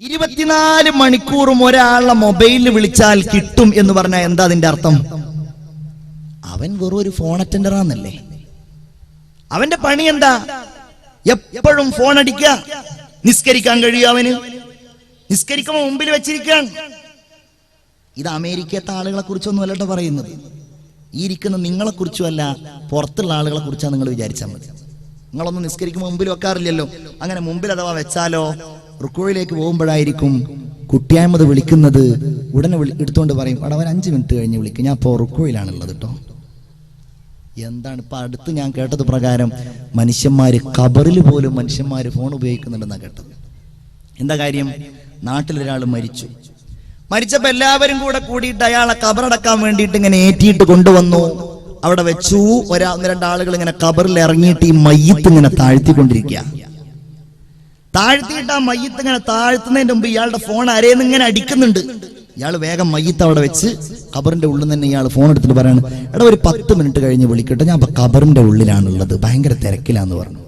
24 മണിക്കൂറും ഒരാളെ മൊബൈലിൽ വിളിച്ചാൽ കിട്ടും എന്ന് പറഞ്ഞാൽ എന്താ അതിന്റെ അർത്ഥം? അവൻ വെറും ഒരു ഫോൺ അറ്റൻഡറാന്നല്ലേ. അവന്റെ പണി എന്താ? എപ്പോഴും ഫോൺ അടിക്കുക. നിസ്കരിക്കാൻ കഴിയും അവന്? നിസ്കരിക്കുമ്പോൾ മുമ്പിൽ വെച്ചിരിക്കാൻ. ഇത് അമേരിക്കത്തെ ആളുകളെ കുറിച്ചൊന്നും അല്ലട്ടോ പറയുന്നത്. ഈ ഇരിക്കുന്ന നിങ്ങളെ കുറിച്ചുമല്ല, പുറത്തുള്ള ആളുകളെ കുറിച്ചാണ് നിങ്ങൾ വിചാരിച്ചാൽ മതി. നിങ്ങളൊന്നും നിസ്കരിക്കുമ്പോൾ മുമ്പിൽ വെക്കാറില്ലല്ലോ. അങ്ങനെ മുമ്പിൽ അഥവാ വെച്ചാലോ റുക്കോയിലേക്ക് പോകുമ്പോഴായിരിക്കും കുട്ടിയായ്മത് വിളിക്കുന്നത്. ഉടനെ എടുത്തുകൊണ്ട് പറയും, അവിടെ അവൻ 5 മിനിറ്റ് കഴിഞ്ഞ് വിളിക്കും, ഞാൻ ഇപ്പോൾ റുക്കോയിലാണുള്ളത് കേട്ടോ. എന്താണ് ഇപ്പൊ അടുത്ത് ഞാൻ കേട്ടത് പ്രകാരം മനുഷ്യന്മാര് ഖബറിൽ പോലും മനുഷ്യന്മാര് ഫോൺ ഉപയോഗിക്കുന്നുണ്ടെന്നാണ് കേട്ടത്. എന്താ കാര്യം? നാട്ടിലൊരാൾ മരിച്ചപ്പോ എല്ലാവരും കൂടിയിട്ട് അയാളെ ഖബറടക്കാൻ വേണ്ടിയിട്ട് ഇങ്ങനെ ഏറ്റിയിട്ട് കൊണ്ടുവന്നു. അവിടെ വെച്ചു. 1-2 ആളുകൾ ഇങ്ങനെ ഖബറിൽ ഇറങ്ങിയിട്ട് ഈ മയ്യത്ത് ഇങ്ങനെ താഴ്ത്തിക്കൊണ്ടിരിക്കുക. താഴ്ത്തിയിട്ട് ആ മയ്യത്ത് ഇങ്ങനെ താഴ്ത്തുന്നതിന് മുമ്പ് ഇയാളുടെ ഫോൺ അരേന്ന് ഇങ്ങനെ അടിക്കുന്നുണ്ട്. ഇയാൾ വേഗം മയ്യത്ത് അവിടെ വെച്ച് ഖബറിന്റെ ഉള്ളിൽ തന്നെ ഇയാൾ ഫോൺ എടുത്തിട്ട് പറയാണ്, എടാ ഒരു 10 മിനിറ്റ് കഴിഞ്ഞ് വിളിക്കട്ടെ, ഞാൻ ഇപ്പൊ ഖബറിന്റെ ഉള്ളിലാണുള്ളത്, ഭയങ്കര തിരക്കിലാന്ന് പറഞ്ഞു.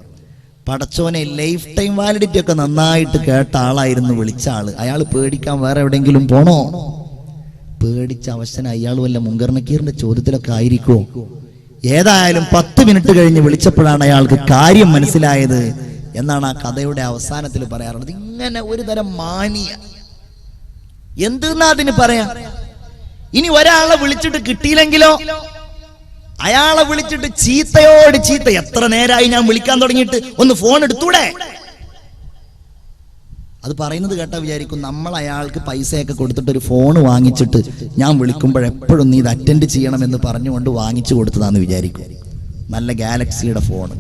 പടച്ചോനെ, ലൈഫ് ടൈം വാലിഡിറ്റി ഒക്കെ നന്നായിട്ട് കേട്ട ആളായിരുന്നു വിളിച്ച ആള്. അയാൾ പേടിക്കാൻ വേറെ എവിടെയെങ്കിലും പോണോ? പേടിച്ച അവശന അയാൾ വല്ല മുങ്കർ നക്കീറിന്റെ ചോദ്യത്തിലൊക്കെ ആയിരിക്കുമോ? ഏതായാലും 10 മിനിറ്റ് കഴിഞ്ഞ് വിളിച്ചപ്പോഴാണ് അയാൾക്ക് കാര്യം മനസ്സിലായത് എന്നാണ് ആ കഥയുടെ അവസാനത്തിൽ പറയാറുള്ളത്. ഇങ്ങനെ ഒരു തരം മാനിയ എന്തെന്നാ അതിന് പറയാ. ഇനി ഒരാളെ വിളിച്ചിട്ട് കിട്ടിയില്ലെങ്കിലോ? അയാളെ വിളിച്ചിട്ട് ചീത്തയോട് ചീത്ത. എത്ര നേരമായി ഞാൻ വിളിക്കാൻ തുടങ്ങിയിട്ട്, ഒന്ന് ഫോൺ എടുത്തൂടെ? അത് പറയുന്നത് കേട്ടാ വിചാരിക്കും നമ്മൾ അയാൾക്ക് പൈസയൊക്കെ കൊടുത്തിട്ട് ഒരു ഫോൺ വാങ്ങിച്ചിട്ട് ഞാൻ വിളിക്കുമ്പോഴെപ്പോഴും നീ ഇത് അറ്റൻഡ് ചെയ്യണം എന്ന് പറഞ്ഞുകൊണ്ട് വാങ്ങിച്ചു കൊടുത്തതാന്ന് വിചാരിക്കും. നല്ല ഗാലക്സിയുടെ ഫോൺ.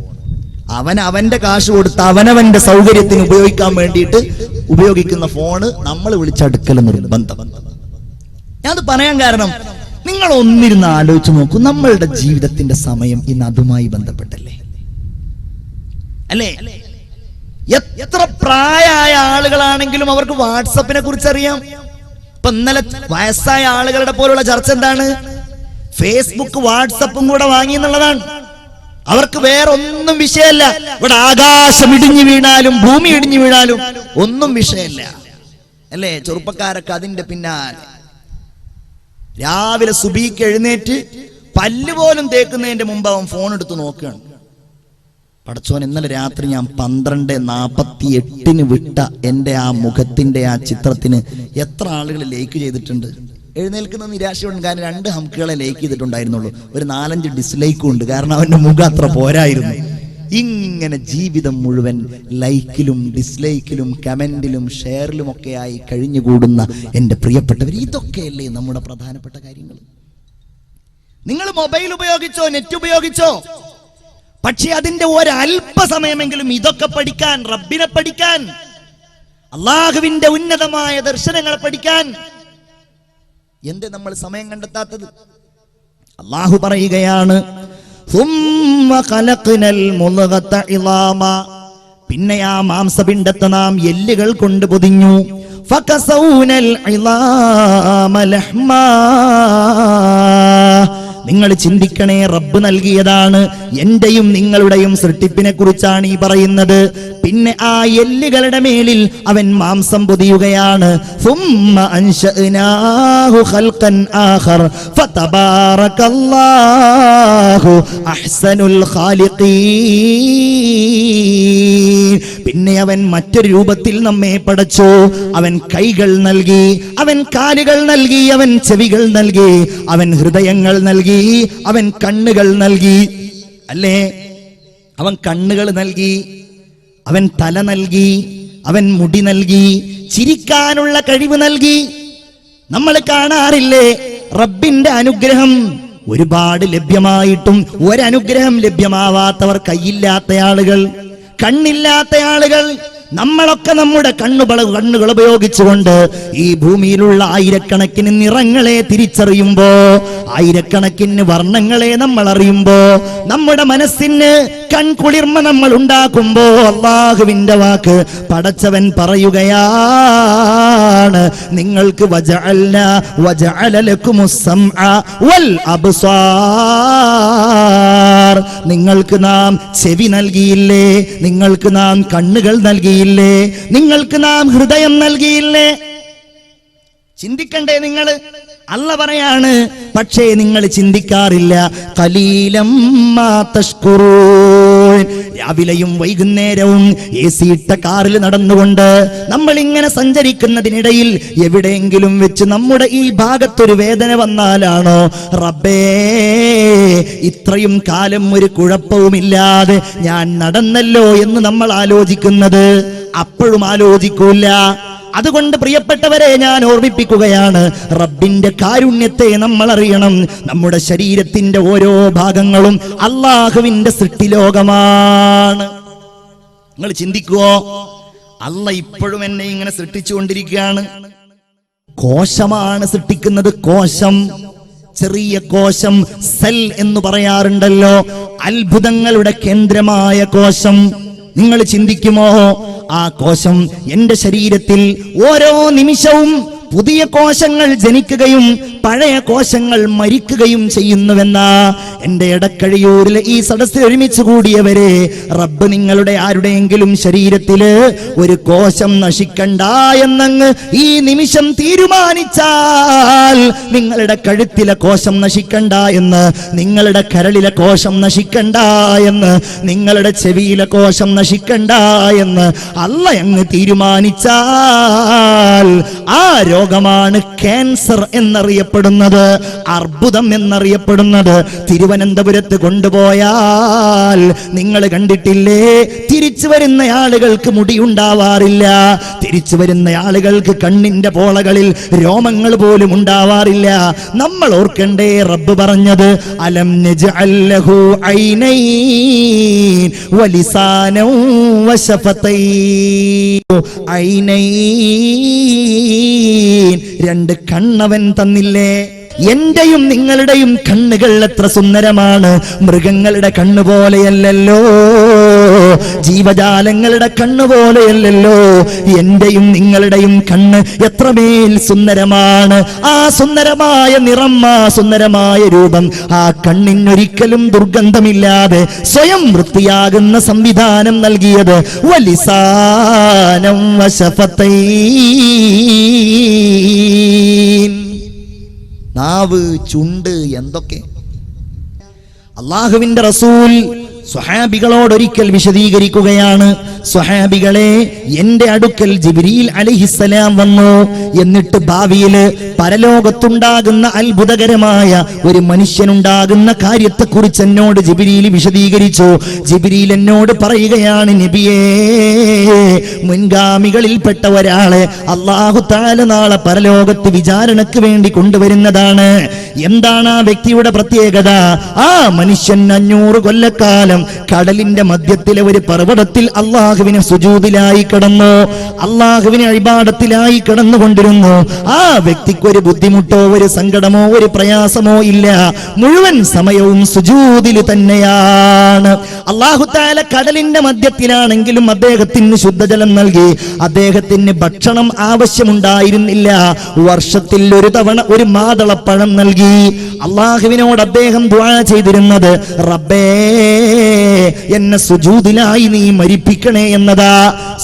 അവന്റെ കാശ് കൊടുത്ത് അവനവന്റെ സൗകര്യത്തിന് ഉപയോഗിക്കാൻ വേണ്ടിയിട്ട് ഉപയോഗിക്കുന്ന ഫോണ് നമ്മൾ വിളിച്ചടുക്കൽ നിർബന്ധം. ഞാനത് പറയാൻ കാരണം, നിങ്ങൾ ഒന്നിരുന്ന് ആലോചിച്ച് നോക്കൂ. നമ്മളുടെ ജീവിതത്തിന്റെ സമയം ഇന്ന് അതുമായി ബന്ധപ്പെട്ടല്ലേ അല്ലേ? എത്ര പ്രായമായ ആളുകളാണെങ്കിലും അവർക്ക് വാട്സപ്പിനെ കുറിച്ച് അറിയാം. ഇപ്പൊ ഇന്നലെ വയസ്സായ ആളുകളുടെ പോലുള്ള ചർച്ച എന്താണ്? ഫേസ്ബുക്ക് വാട്സപ്പും കൂടെ വാങ്ങി എന്നുള്ളതാണ്. അവർക്ക് വേറെ ഒന്നും വിഷയമല്ല. ഇവിടെ ആകാശം ഇടിഞ്ഞു വീണാലും ഭൂമി ഇടിഞ്ഞു വീണാലും ഒന്നും വിഷയമല്ല അല്ലേ? ചെറുപ്പക്കാരൊക്കെ അതിന്റെ പിന്നാലെ. രാവിലെ സുബീക്ക് എഴുന്നേറ്റ് പല്ല് പോലും തേക്കുന്നതിന്റെ മുമ്പ് അവൻ ഫോൺ എടുത്ത് നോക്കുകയാണ്. പടച്ചോൻ, ഇന്നലെ രാത്രി ഞാൻ 12:48 വിട്ട എന്റെ ആ മുഖത്തിന്റെ ആ ചിത്രത്തിന് എത്ര ആളുകൾ ലൈക്ക് ചെയ്തിട്ടുണ്ട്. എഴുന്നേൽക്കുന്ന നിരാശയുണ്ട്. കാരണം 2 ഹംക്കുകളെ ലൈക്ക് ചെയ്തിട്ടുണ്ടായിരുന്നുള്ളൂ. ഒരു 4-5 ഡിസ്ലൈക്കും ഉണ്ട്. കാരണം അവന്റെ മുഖം അത്ര പോരായിരുന്നു. ഇങ്ങനെ ജീവിതം മുഴുവൻ ലൈക്കിലും ഡിസ്ലൈക്കിലും കമന്റിലും ഷെയറിലും ഒക്കെ ആയി കഴിഞ്ഞുകൂടുന്ന എൻ്റെ പ്രിയപ്പെട്ടവർ, ഇതൊക്കെയല്ലേ നമ്മുടെ പ്രധാനപ്പെട്ട കാര്യങ്ങൾ? നിങ്ങൾ മൊബൈൽ ഉപയോഗിച്ചോ, നെറ്റ് ഉപയോഗിച്ചോ, പക്ഷെ അതിന്റെ ഒരല്പസമയമെങ്കിലും ഇതൊക്കെ പഠിക്കാൻ, റബ്ബിനെ പഠിക്കാൻ, അള്ളാഹുവിന്റെ ഉന്നതമായ ദർശനങ്ങളെ പഠിക്കാൻ എന്ത് നമ്മൾ സമയം കണ്ടെത്താത്തത്? അള്ളാഹു പറയുകയാണ്, പിന്നെ ആ മാംസപിണ്ഡത്തെ നാം എല്ലുകൾ കൊണ്ട് പൊതിഞ്ഞു. നിങ്ങൾ ചിന്തിക്കണേ, റബ്ബ് നൽകിയതാണ്. എന്റെയും നിങ്ങളുടെയും സൃഷ്ടിപ്പിനെ കുറിച്ചാണ് ഈ പറയുന്നത്. പിന്നെ ആ എല്ലുകളുടെ മേലിൽ അവൻ മാംസം പൊതിയുകയാണ്. പിന്നെ അവൻ മറ്റൊരു രൂപത്തിൽ നമ്മെ പടച്ചു. അവൻ കൈകൾ നൽകി, അവൻ കാലുകൾ നൽകി, അവൻ ചെവികൾ നൽകി, അവൻ ഹൃദയങ്ങൾ നൽകി, അവൻ കണ്ണുകൾ നൽകി അല്ലേ? അവൻ കണ്ണുകൾ നൽകി, അവൻ തല നൽകി, അവൻ മുടി നൽകി, ചിരിക്കാനുള്ള കഴിവ് നൽകി. നമ്മൾ കാണാറില്ലേ റബ്ബിന്റെ അനുഗ്രഹം ഒരുപാട് ലഭ്യമായിട്ടും ഒരനുഗ്രഹം ലഭ്യമാവാത്തവർ, കൈയില്ലാത്ത ആളുകൾ, കണ്ണില്ലാത്ത ആളുകൾ. നമ്മളൊക്കെ നമ്മുടെ കണ്ണുകൾ ഉപയോഗിച്ചുകൊണ്ട് ഈ ഭൂമിയിലുള്ള ആയിരക്കണക്കിന് നിറങ്ങളെ തിരിച്ചറിയുമ്പോ, ആയിരക്കണക്കിന് വർണ്ണങ്ങളെ നമ്മൾ അറിയുമ്പോ, നമ്മുടെ മനസ്സിന് കൺകുളിർമ നമ്മൾ ഉണ്ടാക്കുമ്പോ, അല്ലാഹുവിന്റെ വാക്ക് പടച്ചവൻ പറയുകയാ, നിങ്ങൾക്ക് വജഅല ലക്കുമുസ് സമഅ വൽ അബ്സാർ, നിങ്ങൾക്ക് നാം ചെവി നൽകിയില്ലേ, നിങ്ങൾക്ക് നാം കണ്ണുകൾ നൽകിയില്ലേ, നിങ്ങൾക്ക് നാം ഹൃദയം നൽകിയില്ലേ? ചിന്തിക്കണ്ടേ നിങ്ങൾ? അല്ല പറയാണ്, പക്ഷേ നിങ്ങൾ ചിന്തിക്കാറില്ല. ഖലീലം മാ തഷ്കുറൂൻ. രാവിലെയും വൈകുന്നേരവും AC ഇട്ട കാറിൽ നടന്നുകൊണ്ട് നമ്മൾ ഇങ്ങനെ സഞ്ചരിക്കുന്നതിനിടയിൽ എവിടെയെങ്കിലും വെച്ച് നമ്മുടെ ഈ ഭാഗത്തൊരു വേദന വന്നാലാണോ റബ്ബേ ഇത്രയും കാലം ഒരു കുഴപ്പവുമില്ലാതെ ഞാൻ നടന്നല്ലോ എന്ന് നമ്മൾ ആലോചിക്കുന്നത്? അപ്പോഴും ആലോചിക്കൂല. അതുകൊണ്ട് പ്രിയപ്പെട്ടവരെ, ഞാൻ ഓർമ്മിപ്പിക്കുകയാണ്, റബ്ബിന്റെ കാരുണ്യത്തെ നമ്മൾ അറിയണം. നമ്മുടെ ശരീരത്തിന്റെ ഓരോ ഭാഗങ്ങളും അള്ളാഹുവിന്റെ സൃഷ്ടിലോകമാണ്. നിങ്ങൾ ചിന്തിക്കുവോ, അല്ല ഇപ്പോഴും എന്നെ ഇങ്ങനെ സൃഷ്ടിച്ചുകൊണ്ടിരിക്കുകയാണ്. കോശമാണ് സൃഷ്ടിക്കുന്നത്. കോശം, ചെറിയ കോശം, സെൽ എന്ന് പറയാറുണ്ടല്ലോ, അത്ഭുതങ്ങളുടെ കേന്ദ്രമായ കോശം. നിങ്ങൾ ചിന്തിക്കുമോ, ആ കോശം എന്റെ ശരീരത്തിൽ ഓരോ നിമിഷവും പുതിയ കോശങ്ങൾ ജനിക്കുകയും പഴയ കോശങ്ങൾ മരിക്കുകയും ചെയ്യുന്നുവെന്ന എന്റെ എടക്കഴിയൂരിലെ ഈ സദസ്സിൽ ഒരുമിച്ച് കൂടിയവരെ, റബ്ബ് നിങ്ങളുടെ ആരുടെയെങ്കിലും ശരീരത്തില് ഒരു കോശം നശിക്കണ്ട എന്നങ്ങ് ഈ നിമിഷം തീരുമാനിച്ചാൽ, നിങ്ങളുടെ കഴുത്തിലെ കോശം നശിക്കണ്ട എന്ന്, നിങ്ങളുടെ കരളിലെ കോശം നശിക്കണ്ട എന്ന്, നിങ്ങളുടെ ചെവിയിലെ കോശം നശിക്കണ്ട എന്ന് അല്ല അങ്ങ് തീരുമാനിച്ചാൽ, ആ രോഗമാണ് ക്യാൻസർ എന്നറിയപ്പെടുന്നത്, അർബുദം എന്നറിയപ്പെടുന്നത്. തിരുവനന്തപുരത്ത് കൊണ്ടുപോയാൽ നിങ്ങൾ കണ്ടിട്ടില്ലേ, തിരിച്ചു വരുന്ന ആളുകൾക്ക് മുടിയുണ്ടാവാറില്ല, തിരിച്ചു വരുന്ന ആളുകൾക്ക് കണ്ണിന്റെ പോളകളിൽ രോമങ്ങൾ പോലും ഉണ്ടാവാറില്ല. നമ്മൾ ഓർക്കണ്ടേ റബ്ബ് പറഞ്ഞത്, അലം നജ്അൽ ലഹു ഐനൈൻ വലിസാനൻ വശഫതൈൻ. ഐനൈൻ, രണ്ട് കണ്ണവൻ തന്നില്ലേ? എന്റെയും നിങ്ങളുടെയും കണ്ണുകൾ എത്ര സുന്ദരമാണ്. മൃഗങ്ങളുടെ കണ്ണു പോലെയല്ലല്ലോ, ജീവജാലങ്ങളുടെ കണ്ണു പോലെയല്ലല്ലോ. എന്റെയും നിങ്ങളുടെയും കണ്ണ് എത്രമേൽ സുന്ദരമാണ്. ആ സുന്ദരമായ നിറം, ആ സുന്ദരമായ രൂപം, ആ കണ്ണിനൊരിക്കലും ദുർഗന്ധമില്ലാതെ സ്വയം വൃത്തിയാകുന്ന സംവിധാനം നൽകിയത് വലിസാനം വശഫതൈൻ. നാവ്, ചുണ്ട്, എന്തൊക്കെ. അള്ളാഹുവിന്റെ റസൂൽ സ്വഹാബികളോട് ഒരിക്കൽ വിശദീകരിക്കുകയാണ്, സ്വഹാബികളെ, എന്റെ അടുക്കൽ ജിബ്രീൽ അലൈഹിസ്സലാം വന്നു. എന്നിട്ട് ഭാവിയില് പരലോകത്തുണ്ടാകുന്ന അത്ഭുതകരമായ ഒരു മനുഷ്യനുണ്ടാകുന്ന കാര്യത്തെക്കുറിച്ച് എന്നോട് ജിബ്രീൽ വിശദീകരിച്ചു. ജിബ്രീൽ എന്നോട് പറയുകയാണ്, നബിയേ, മുൻഗാമികളിൽപ്പെട്ട ഒരാളെ അല്ലാഹു തആല നാളെ പരലോകത്ത് വിചാരണയ്ക്ക് വേണ്ടി കൊണ്ടുവരുന്നതാണ്. എന്താണ് ആ വ്യക്തിയുടെ പ്രത്യേകത? ആ മനുഷ്യൻ 500 കൊല്ലക്കാലം കടലിന്റെ മധ്യത്തിലെ ഒരു പർവ്വതത്തിൽ അള്ളാഹുവിനെ സുജൂദിലായി കിടന്നു, അള്ളാഹുവിനെ ഇബാദത്തിലായി കിടന്നുകൊണ്ടിരുന്നു. ആ വ്യക്തിക്ക് ഒരു ബുദ്ധിമുട്ടോ ഒരു സങ്കടമോ ഒരു പ്രയാസമോ ഇല്ല. മുഴുവൻ സമയവും സുജൂദിൽ തന്നെയാണ്. അല്ലാഹു തആല കടലിന്റെ മധ്യത്തിലാണെങ്കിലും അദ്ദേഹത്തിന് ശുദ്ധജലം നൽകി. അദ്ദേഹത്തിന് ഭക്ഷണം ആവശ്യമുണ്ടായിരുന്നില്ല. വർഷത്തിൽ ഒരു തവണ ഒരു മാതളപ്പഴം നൽകി. അള്ളാഹുവിനോട് അദ്ദേഹം ദുആ ചെയ്തിരുന്നത്, റബ്ബേ, എന്നെ സുജൂദിലായി നീ മരിപ്പിക്കണേ എന്നതാ.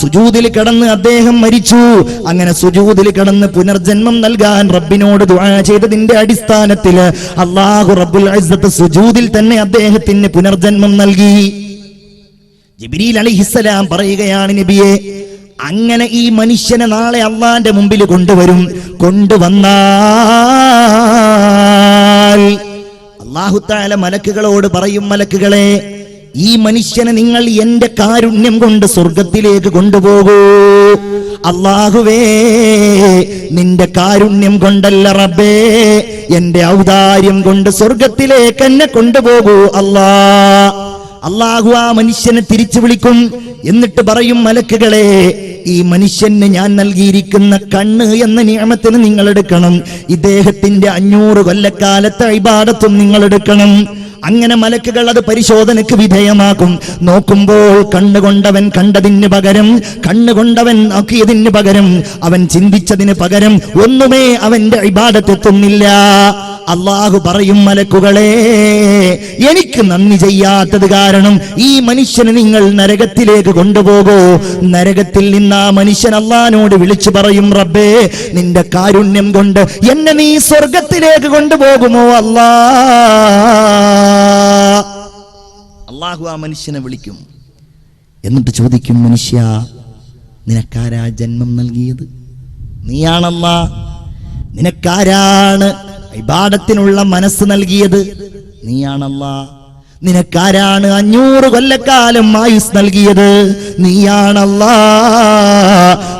സുജൂദിൽ കിടന്ന് അദ്ദേഹം മരിച്ചു. അങ്ങനെ സുജൂദിൽ കിടന്ന് പുനർജന്മം നൽകാൻ റബ്ബിനോട് ദുആ ചെയ്തതിന്റെ അടിസ്ഥാനത്തിൽ അല്ലാഹു റബ്ബുൽ ഇസ്സത്ത് സുജൂദിൽ തന്നെ അദ്ദേഹത്തിന് പുനർജന്മം നൽകി. ജിബ്രീൽ അലൈഹിസ്സലാം പറയുകയാണ്, നബിയെ, അങ്ങനെ ഈ മനുഷ്യനെ നാളെ അള്ളാന്റെ മുമ്പിൽ കൊണ്ടുവരും. കൊണ്ടുവന്നാൽ അല്ലാഹു തആല മലക്കുകളോട് പറയും, മലക്കുകളെ, ഈ മനുഷ്യനെ നിങ്ങൾ എന്റെ കാരുണ്യം കൊണ്ട് സ്വർഗത്തിലേക്ക് കൊണ്ടുപോകൂ. അല്ലാഹുവേ, നിന്റെ കാരുണ്യം കൊണ്ടല്ല റബ്ബേ, എന്റെ ഔദാര്യം കൊണ്ട് സ്വർഗത്തിലേക്ക് എന്നെ കൊണ്ടുപോകൂ അല്ലാ. അല്ലാഹു ആ മനുഷ്യനെ തിരിച്ചു വിളിക്കും. എന്നിട്ട് പറയും, മലക്കുകളെ, ഈ മനുഷ്യന് ഞാൻ നൽകിയിരിക്കുന്ന കണ്ണ് എന്ന നിഅമത്തിന് നിങ്ങൾ എടുക്കണം. ഇദ്ദേഹത്തിന്റെ 500 കൊല്ലക്കാലത്തെ ഇബാദത്തും നിങ്ങൾ എടുക്കണം. അങ്ങനെ മലക്കുകൾ അത് പരിശോധനയ്ക്ക് വിധേയമാക്കും. നോക്കുമ്പോൾ കണ്ണുകൊണ്ടവൻ കണ്ടതിന് പകരം, കണ്ണുകൊണ്ടവൻ നോക്കിയതിന് പകരം, അവൻ ചിന്തിച്ചതിന് പകരം ഒന്നുമേ അവന്റെ ഇബാദത്തെത്തുന്നില്ല. അള്ളാഹു പറയും, മലക്കുകളെ, എനിക്ക് നന്ദി ചെയ്യാത്തത് കാരണം ഈ മനുഷ്യനെ നിങ്ങൾ നരകത്തിലേക്ക് കൊണ്ടുപോകൂ. നരകത്തിൽ നിന്ന് ആ മനുഷ്യൻ അള്ളാഹിനോട് വിളിച്ചു പറയും, റബ്ബേ, നിന്റെ കാരുണ്യം കൊണ്ട് എന്നെ നീ സ്വർഗത്തിലേക്ക് കൊണ്ടുപോകുമോ അല്ലാ. അള്ളാഹു ആ മനുഷ്യനെ വിളിക്കും. എന്നിട്ട് ചോദിക്കും, മനുഷ്യ, നിനക്കാരാ ജന്മം നൽകിയത്? നീയാണല്ലാ. നിനക്കാരാണ് ഇബാദത്തിനുള്ള മനസ്സ് നൽകിയത്? നീയാണല്ലാ. നിനക്കാരാണ് 500 കൊല്ലക്കാലം ആയുസ് നൽകിയത്? നീയാണല്ലാ.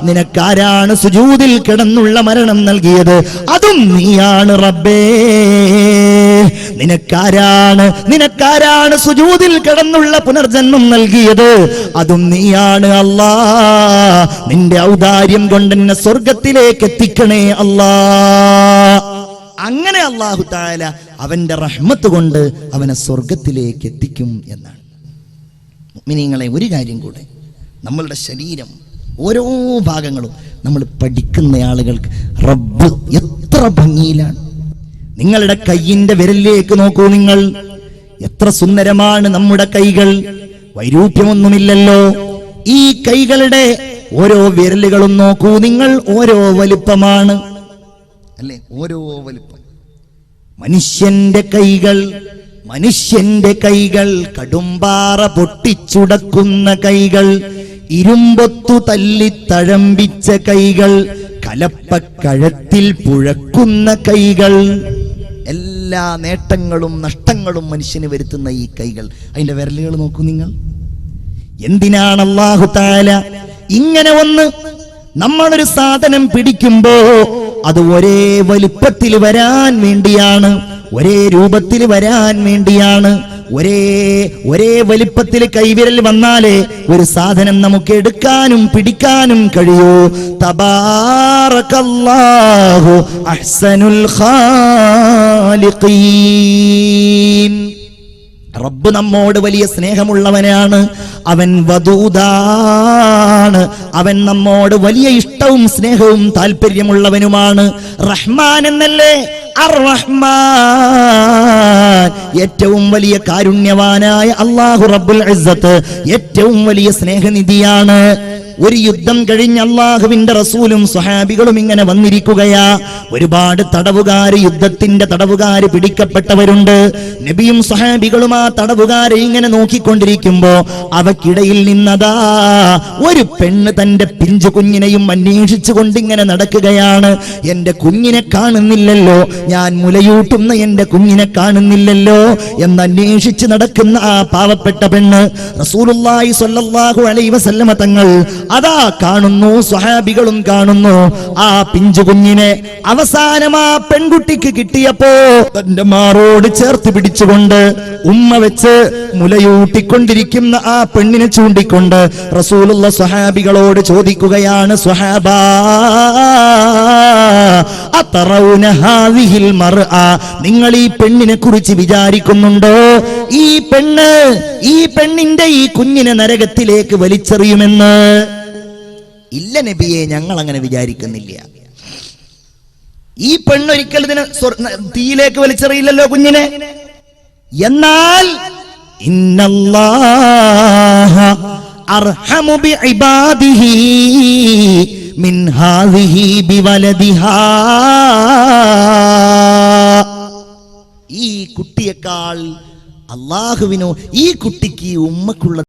നിനക്കാരാണ് സുജൂദിൽ കിടന്നുള്ള മരണം നൽകിയത്? അതും നീയാണ് റബ്ബേ. നിനക്കാരാണ് സുജൂദിൽ കിടന്നുള്ള പുനർജന്മം നൽകിയത്? അതും നീയാണ് അല്ലാ. നിന്റെ ഔദാര്യം കൊണ്ട് എന്നെ സ്വർഗത്തിലേക്ക് എത്തിക്കണേ അല്ലാ. അങ്ങനെ അല്ലാഹു തആല അവന്റെ റഹ്മത്ത് കൊണ്ട് അവനെ സ്വർഗത്തിലേക്ക് എത്തിക്കും എന്നാണ്. മുഅ്മിനീങ്ങളെ, ഒരു കാര്യം കൂടെ, നമ്മളുടെ ശരീരം ഓരോ ഭാഗങ്ങളും നമ്മൾ പഠിക്കുന്ന ആളുകൾക്ക് റബ്ബ് എത്ര ഭംഗിയിലാണ്. നിങ്ങളുടെ കയ്യിന്റെ വിരലിലേക്ക് നോക്കൂ. നിങ്ങൾ എത്ര സുന്ദരമാണ് നമ്മുടെ കൈകൾ. വൈരൂപ്യമൊന്നുമില്ലല്ലോ. ഈ കൈകളുടെ ഓരോ വിരലുകളും നോക്കൂ നിങ്ങൾ. ഓരോ വലിപ്പമാണ് അല്ലേ? ഓരോ വലിപ്പം. മനുഷ്യന്റെ കൈകൾ കടുംപാറ പൊട്ടിച്ചുടക്കുന്ന കൈകൾ, ഇരുമ്പൊത്തു തല്ലി തഴമ്പിച്ച കൈകൾ, കലപ്പക്കഴത്തിൽ പുഴക്കുന്ന കൈകൾ. എല്ലാ നേട്ടങ്ങളും നഷ്ടങ്ങളും മനുഷ്യന് വരുത്തുന്ന ഈ കൈകൾ, അതിന്റെ വിരലുകൾ നോക്കൂ നിങ്ങൾ. എന്തിനാണ് അല്ലാഹു തആല ഇങ്ങനെ ഒന്ന് നമ്മളൊരു സാധനം പിടിക്കുമ്പോ അത് ഒരേ വലിപ്പത്തിൽ വരാൻ വേണ്ടിയാണ്, ഒരേ രൂപത്തിൽ വരാൻ വേണ്ടിയാണ്. ഒരേ വലിപ്പത്തിൽ കൈവിരൽ വന്നാലേ ഒരു സാധനം നമുക്ക് എടുക്കാനും പിടിക്കാനും കഴിയൂ. തബാറകല്ലാഹു അഹ്സനുൽ ഖാലിഖീൻ. റബ്ബ് നമ്മോട് വലിയ സ്നേഹമുള്ളവനാണ്. അവൻ വദൂദാണ്. അവൻ നമ്മോട് വലിയ ഇഷ്ടവും സ്നേഹവും താല്പര്യമുള്ളവനുമാണ്. റഹ്മാൻ എന്നല്ലേ? അർ-റഹ്മാൻ, ഏറ്റവും വലിയ കാരുണ്യവാനായ അല്ലാഹു റബ്ബുൽ ഇസ്സത്ത് ഏറ്റവും വലിയ സ്നേഹനിധിയാണ്. ഒരു യുദ്ധം കഴിഞ്ഞ് അല്ലാഹുവിന്റെ റസൂലും സ്വഹാബികളും ഇങ്ങനെ വന്നിരിക്കുകയാ. ഒരുപാട് തടവുകാര്, യുദ്ധത്തിന്റെ തടവുകാര് പിടിക്കപ്പെട്ടവരുണ്ട്. നബിയും സ്വഹാബികളും ആ തടവുകാരെ ഇങ്ങനെ നോക്കിക്കൊണ്ടിരിക്കുമ്പോ അവക്കിടയിൽ നിന്നതാ ഒരു പെണ്ണ് തന്റെ പിഞ്ചു കുഞ്ഞിനെയും അന്വേഷിച്ചു കൊണ്ടിങ്ങനെ നടക്കുകയാണ്. എന്റെ കുഞ്ഞിനെ കാണുന്നില്ലല്ലോ, ഞാൻ മുലയൂട്ടുന്ന എന്റെ കുഞ്ഞിനെ കാണുന്നില്ലല്ലോ എന്നന്വേഷിച്ച് നടക്കുന്ന ആ പാവപ്പെട്ട പെണ്ണ് റസൂലുള്ളാഹി സ്വല്ലല്ലാഹു അലൈഹി വസല്ലമ തങ്ങൾ അതാ കാണുന്നു, സ്വഹാബികളും കാണുന്നു ആ പിഞ്ചു കുഞ്ഞിനെ. അവസാനം ആ പെൺകുട്ടിക്ക് കിട്ടിയപ്പോ തന്റെ മാറോട് ചേർത്ത് പിടിച്ചുകൊണ്ട് ഉമ്മ വെച്ച് മുലയൂട്ടിക്കൊണ്ടിരിക്കുന്ന ആ പെണ്ണിനെ ചൂണ്ടിക്കൊണ്ട് റസൂലുള്ള സ്വഹാബികളോട് ചോദിക്കുകയാണ്, സ്വഹാബാ അതറൗന ഹാദിഹിൽ മർഅ, നിങ്ങൾ ഈ പെണ്ണിനെ കുറിച്ച് വിചാരിക്കുന്നുണ്ടോ? ഈ പെണ്ണിന്റെ ഈ കുഞ്ഞിനെ നരകത്തിലേക്ക് വലിച്ചെറിയുമെന്ന്? ഇല്ല നബിയെ, ഞങ്ങൾ അങ്ങനെ വിചാരിക്കുന്നില്ല. ഈ പെണ്ണൊരിക്കൽ ഇതിനെ തീയിലേക്ക് വലിച്ചെറിയില്ലല്ലോ കുഞ്ഞിനെ. എന്നാൽ ഇന്നല്ലാഹ അർഹമു ബിഇബാദിഹി മിൻ ഹാദിഹി ബിവലദിഹാ, ഈ കുട്ടിയേക്കാൾ അല്ലാഹുവിനോ ഈ കുട്ടിക്ക് ഉമ്മക്കുള്ള